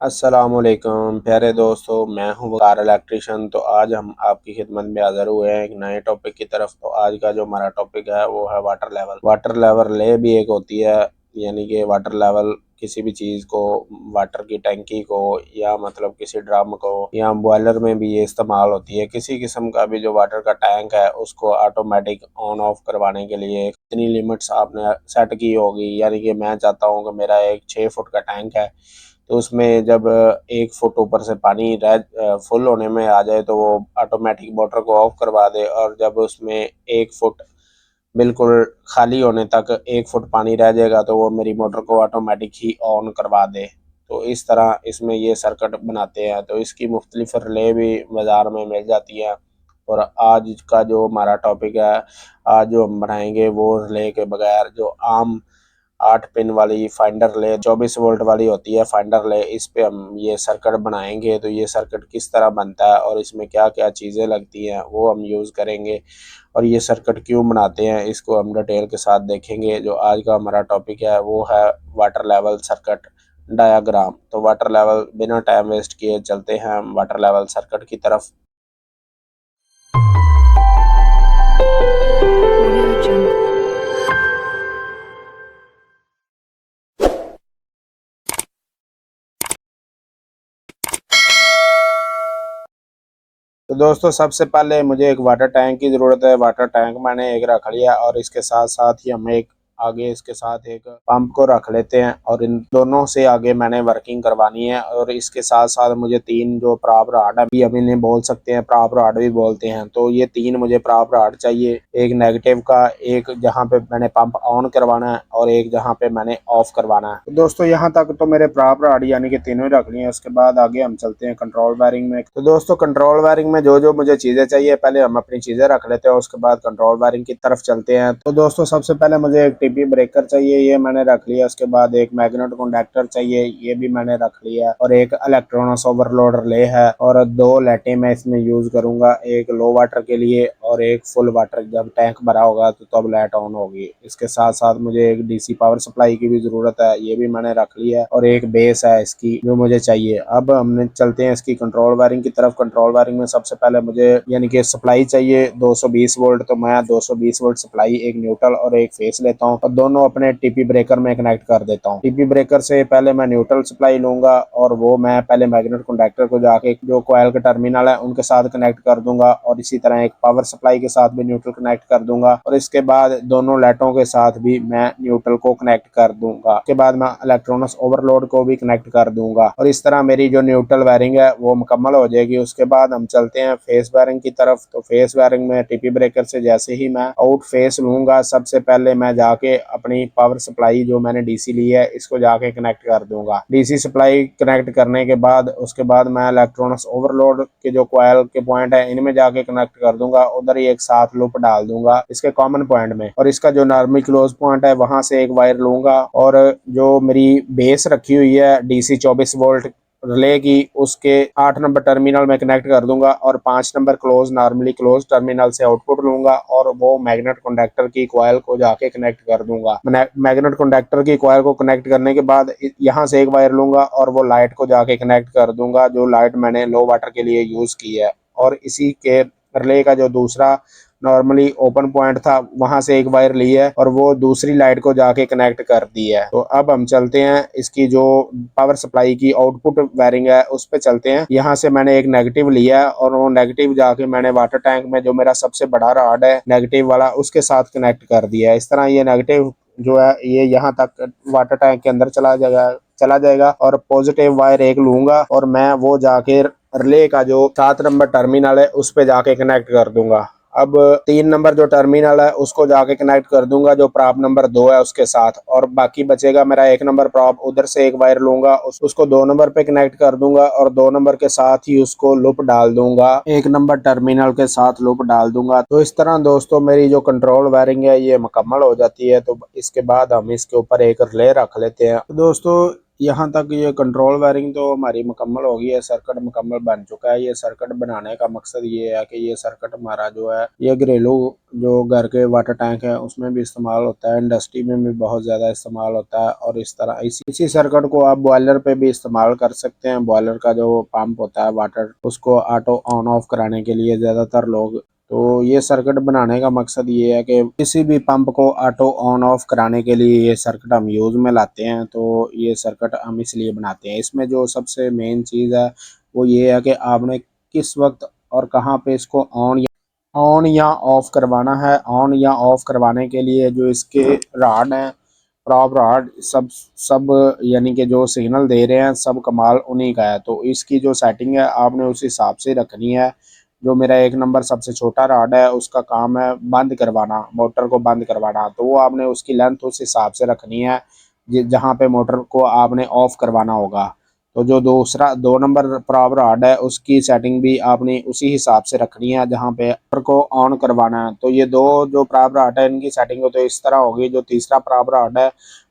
अस्सलामुअलैकुम प्यारे दोस्तों, मैं हूं वकार इलेक्ट्रिशियन। तो आज हम आपकी खिदमत में हाज़िर हुए हैं एक नए टॉपिक की तरफ। तो आज का जो हमारा टॉपिक है वो है वाटर लेवल। वाटर लेवल ले भी एक होती है, यानी कि वाटर लेवल किसी भी चीज़ को, वाटर की टंकी को या मतलब किसी ड्रम को या बॉयलर में भी ये इस्तेमाल होती है। किसी किस्म का भी जो वाटर का टैंक है उसको ऑटोमेटिक ऑन ऑफ करवाने के लिए इतनी लिमिट्स आपने सेट की होगी। यानी कि मैं चाहता हूँ कि मेरा एक 6 फुट का टैंक है, तो उसमें जब 1 फुट ऊपर से पानी फुल होने में आ जाए तो वो ऑटोमेटिक मोटर को ऑफ करवा दे, और जब उसमें 1 फुट बिल्कुल खाली होने तक 1 फुट पानी रह जाएगा तो वो मेरी मोटर को ऑटोमेटिक ही ऑन करवा दे। तो इस तरह इसमें ये सर्किट बनाते हैं। तो इसकी मुख्तलिफ रिले भी बाज़ार में मिल जाती हैं। और आज का जो हमारा टॉपिक है, आज जो हम बनाएंगे वो रिले के बगैर जो आम 8 पिन वाली फाइंडर ले 24 वोल्ट वाली होती है फाइंडर ले, इस पे हम ये सर्किट बनाएंगे। तो ये सर्किट किस तरह बनता है और इसमें क्या क्या चीज़ें लगती हैं वो हम यूज़ करेंगे, और ये सर्किट क्यों बनाते हैं इसको हम डिटेल के साथ देखेंगे। जो आज का हमारा टॉपिक है वो है वाटर लेवल सर्किट डायाग्राम। तो वाटर लेवल बिना टाइम वेस्ट किए चलते हैं हम वाटर लेवल सर्किट की तरफ। तो दोस्तों, सबसे पहले मुझे एक वाटर टैंक की ज़रूरत है। वाटर टैंक मैंने एक रख लिया, और इसके साथ साथ ही हम एक आगे इसके साथ एक पंप को रख लेते हैं, और इन दोनों से आगे मैंने वर्किंग करवानी है। और इसके साथ साथ मुझे 3 जो प्रॉप रॉड अभी हम इन्हें बोल सकते हैं, प्रॉप रॉड भी बोलते हैं। तो ये 3 मुझे प्रॉप रॉड चाहिए, एक नेगेटिव का, एक जहाँ पे मैंने पंप ऑन करवाना है, और एक जहाँ पे मैंने ऑफ करवाना है। तो दोस्तों, यहाँ तक तो मेरे प्रॉप रॉड यानी कि तीनों ही रख लिए हैं। उसके बाद आगे हम चलते हैं कंट्रोल वायरिंग में। तो दोस्तों, कंट्रोल वायरिंग में जो जो मुझे चीजें चाहिए, पहले हम अपनी चीजें रख लेते हैं, उसके बाद कंट्रोल वायरिंग की तरफ चलते हैं। तो दोस्तों, सबसे पहले मुझे एक टीपी ब्रेकर चाहिए, ये मैंने रख लिया। उसके बाद एक मैग्नेट कॉन्डक्टर चाहिए, ये भी मैंने रख लिया। और एक इलेक्ट्रॉनस ओवरलोड रिले है, और 2 लाइटें मैं इसमें यूज करूंगा, एक लो वाटर के लिए और एक फुल वाटर। जब टैंक भरा होगा तो तब लाइट ऑन होगी। इसके साथ साथ मुझे एक डीसी पावर सप्लाई की भी जरूरत है, ये भी मैंने रख लिया। और एक बेस है इसकी जो मुझे चाहिए। अब हमने चलते हैं इसकी कंट्रोल वायरिंग की तरफ। कंट्रोल वायरिंग में सबसे पहले मुझे यानी कि सप्लाई चाहिए 220 वोल्ट। तो मैं 220 वोल्ट सप्लाई, एक न्यूट्रल और एक फेस लेता हूँ, और दोनों अपने टीपी ब्रेकर में कनेक्ट कर देता हूँ। टीपी ब्रेकर से पहले मैं न्यूट्रल सप्लाई लूंगा, और वो मैं पहले मैग्नेट कंडक्टर को जाके जो कॉइल के टर्मिनल है उनके साथ कनेक्ट कर दूंगा, और इसी तरह एक पावर सप्लाई के साथ भी न्यूट्रल कनेक्ट कर दूंगा। और इसके बाद दोनों लाइटों के साथ भी मैं न्यूट्रल को कनेक्ट कर दूंगा। उसके बाद मैं इलेक्ट्रॉनस ओवरलोड को भी कनेक्ट कर दूंगा, और इस तरह मेरी जो न्यूट्रल वायरिंग है वो मुकम्मल हो जाएगी। उसके बाद हम चलते हैं फेस वायरिंग की तरफ। तो फेस वायरिंग में टीपी ब्रेकर से जैसे ही मैं आउट फेस लूंगा, सबसे पहले मैं जाके अपनी पावर सप्लाई जो मैंने डीसी ली है इसको जाके कनेक्ट कर दूंगा। डीसी सप्लाई कनेक्ट करने के बाद उसके बाद मैं इलेक्ट्रॉनस ओवरलोड के जो कॉइल के पॉइंट है इनमें जाके कनेक्ट कर दूंगा। उधर ही एक साथ लूप डाल दूंगा इसके कॉमन पॉइंट में, और इसका जो नॉर्मल क्लोज पॉइंट है वहां से एक वायर लूंगा, और जो मेरी बेस रखी हुई है डीसी 24 वोल्ट रिले की, उसके 8 नंबर टर्मिनल में कनेक्ट कर दूंगा, और 5 number close normally close terminal से आउटपुट लूंगा, और वो मैग्नेट कंडक्टर की कॉइल को जाके कनेक्ट कर दूंगा। मैग्नेट कंडक्टर की कॉइल को कनेक्ट करने के बाद यहाँ से एक वायर लूंगा और वो लाइट को जाके कनेक्ट कर दूंगा, जो लाइट मैंने लो वाटर के लिए यूज की है। और इसी के रिले का जो दूसरा नॉर्मली ओपन पॉइंट था वहां से एक वायर ली है, और वो दूसरी लाइट को जाके कनेक्ट कर दी है। तो अब हम चलते हैं इसकी जो पावर सप्लाई की आउटपुट वायरिंग है उस पे चलते हैं। यहाँ से मैंने एक नेगेटिव लिया है, और वो नेगेटिव जाके मैंने वाटर टैंक में जो मेरा सबसे बड़ा रॉड है नेगेटिव वाला उसके साथ कनेक्ट कर दिया है। इस तरह ये नेगेटिव जो है ये यहाँ तक वाटर टैंक के अंदर चला जाएगा, और पॉजिटिव वायर एक लूंगा, और मैं वो जाके रिले का जो 7 नंबर टर्मिनल है उस पे जाके कनेक्ट कर दूंगा। अब 3 नंबर जो टर्मिनल है उसको जाके कनेक्ट कर दूंगा जो प्रॉप नंबर 2 है उसके साथ, और बाकी बचेगा मेरा 1 नंबर प्रॉप। उधर से एक वायर लूंगा, उसको 2 नंबर पे कनेक्ट कर दूंगा, और 2 नंबर के साथ ही उसको लूप डाल दूंगा, 1 नंबर टर्मिनल के साथ लूप डाल दूंगा। तो इस तरह दोस्तों मेरी जो कंट्रोल वायरिंग है ये मुकम्मल हो जाती है। तो इसके बाद हम इसके ऊपर एक रिले रख लेते हैं। तो दोस्तों, यहाँ तक ये कंट्रोल वायरिंग तो हमारी मुकम्मल हो गई है, सर्किट मुकम्मल बन चुका है। ये सर्किट बनाने का मकसद ये है कि ये सर्किट हमारा जो है ये घरेलू जो घर के वाटर टैंक है उसमें भी इस्तेमाल होता है, इंडस्ट्री में भी बहुत ज़्यादा इस्तेमाल होता है। और इस तरह इसी सर्किट को आप बॉयलर पे भी इस्तेमाल कर सकते हैं। बॉयलर का जो पंप होता है वाटर, उसको ऑटो ऑन ऑफ कराने के लिए ज़्यादातर लोग, तो ये सर्किट बनाने का मकसद ये है कि किसी भी पंप को ऑटो ऑन ऑफ कराने के लिए ये सर्किट हम यूज़ में लाते हैं। तो ये सर्किट हम इसलिए बनाते हैं। इसमें जो सबसे मेन चीज़ है वो ये है कि आपने किस वक्त और कहाँ पे इसको ऑन या ऑफ करवाना है। ऑन या ऑफ करवाने के लिए जो इसके राड हैं, प्रॉप राड, सब सब यानी कि जो सिग्नल दे रहे हैं सब कमाल उन्हीं का है। तो इसकी जो सेटिंग है आपने उस हिसाब से रखनी है। जो मेरा 1 नंबर सबसे छोटा राड है उसका काम है बंद करवाना, मोटर को बंद करवाना। तो वो आपने उसकी लेंथ उस हिसाब से रखनी है जहाँ पे मोटर को आपने ऑफ करवाना होगा। तो जो दूसरा 2 नंबर प्रॉप रॉड है उसकी सेटिंग भी आपने उसी हिसाब से रखनी है जहाँ पे मोटर को ऑन करवाना है। तो ये दो जो प्रॉप रॉड है इनकी सेटिंग तो इस तरह होगी। जो तीसरा प्रॉप रॉड है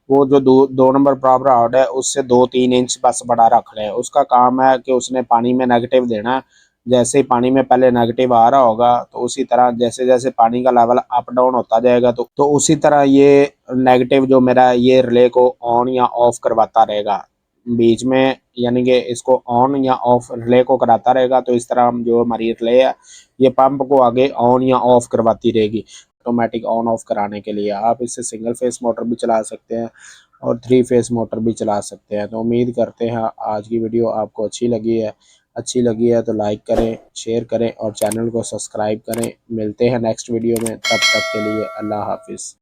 वो जो 2 नंबर प्रॉप रॉड है उससे 2-3 इंच बस बड़ा रख ले। उसका काम है कि उसने पानी में नेगेटिव देना है। जैसे ही पानी में पहले नेगेटिव आ रहा होगा तो उसी तरह जैसे जैसे पानी का लेवल अप डाउन होता जाएगा तो उसी तरह ये नेगेटिव जो मेरा ये रिले को ऑन या ऑफ करवाता रहेगा बीच में, यानी कि इसको ऑन या ऑफ रिले को कराता रहेगा। तो इस तरह हम जो हमारी रिले है ये पंप को आगे ऑन या ऑफ करवाती रहेगी। ऑटोमेटिक ऑन ऑफ कराने के लिए आप इससे सिंगल फेस मोटर भी चला सकते हैं और 3 फेस मोटर भी चला सकते हैं। तो उम्मीद करते हैं आज की वीडियो आपको अच्छी लगी है तो लाइक करें, शेयर करें और चैनल को सब्सक्राइब करें। मिलते हैं नेक्स्ट वीडियो में, तब तक के लिए अल्लाह हाफिज़।